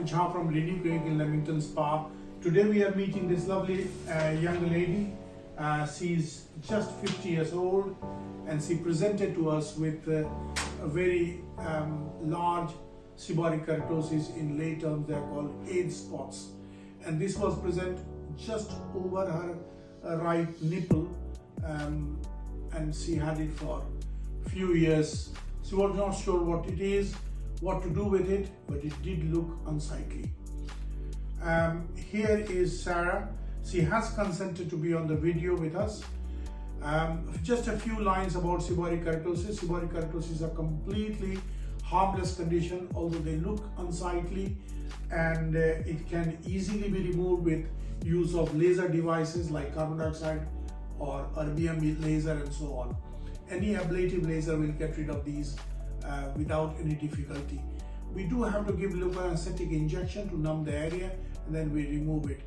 Jha from Leamington Leamington Spa. Today we are meeting this lovely young lady. She's just 50 years old and she presented to us with a very large seborrheic keratosis. In lay terms they are called age spots, and this was present just over her right nipple, and she had it for few years. She was not sure what it is, what to do with it, but it did look unsightly. Here is Sarah. She has consented to be on the video with us. Just a few lines about seborrheic keratosis. Seborrheic keratosis is a completely harmless condition, although they look unsightly, and it can easily be removed with use of laser devices like carbon dioxide or erbium laser and so on. Any ablative laser will get rid of these without any difficulty. We do have to give local anesthetic injection to numb the area, and then we remove it.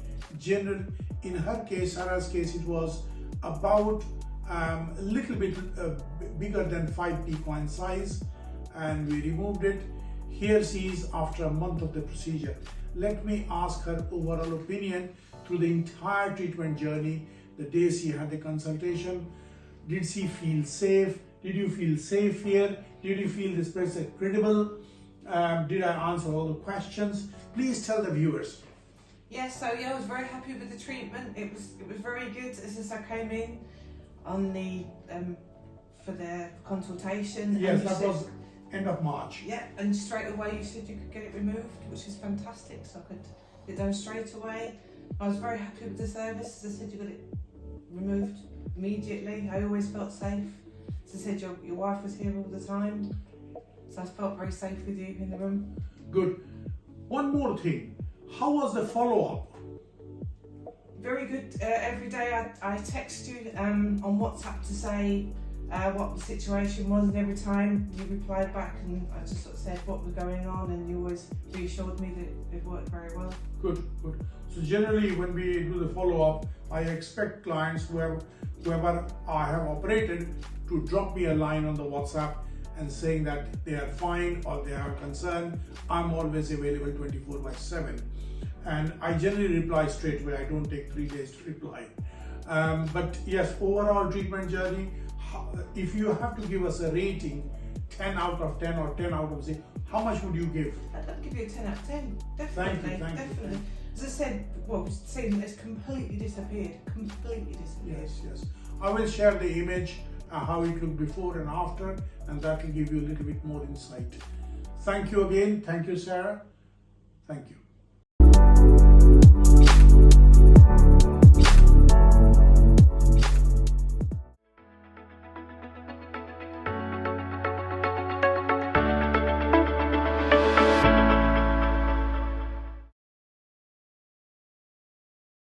In her case, Sarah's case, it was about a little bit bigger than 5 pico in size, and we removed it. Here she is after a month of the procedure. Let me ask her overall opinion through the entire treatment journey, the day she had the consultation. Did she feel safe? Did you feel safe here? Did you feel this place is credible? Did I answer all the questions? Please tell the viewers. Yes, I was very happy with the treatment. It was very good. As I came in on the for the consultation. Yes, that was end of March. Yeah, and straight away you said you could get it removed, which is fantastic. So I could get it done straight away. I was very happy with the service. As I said, you got it removed immediately. I always felt safe. As I said, your wife was here all the time, so I felt very safe with you in the room. Good. One more thing. How was the follow-up? Very good. Every day I text you on WhatsApp to say what the situation was, and every time you replied back and I just sort of said what was going on, and you always reassured me that it worked very well. Good, good. So generally when we do the follow-up, I expect clients, whoever I have operated, to drop me a line on the WhatsApp and saying that they are fine or they are concerned. I'm always available 24/7. And I generally reply straight away. I don't take 3 days to reply. But yes, overall treatment journey, if you have to give us a rating, 10 out of 10 or 10 out of 6, how much would you give? I'd give you a 10 out of 10, definitely. Thank you. As I said, well, seeing it's completely disappeared, Yes. I will share the image, how it looked before and after, and that will give you a little bit more insight. Thank you again. Thank you, Sarah. Thank you.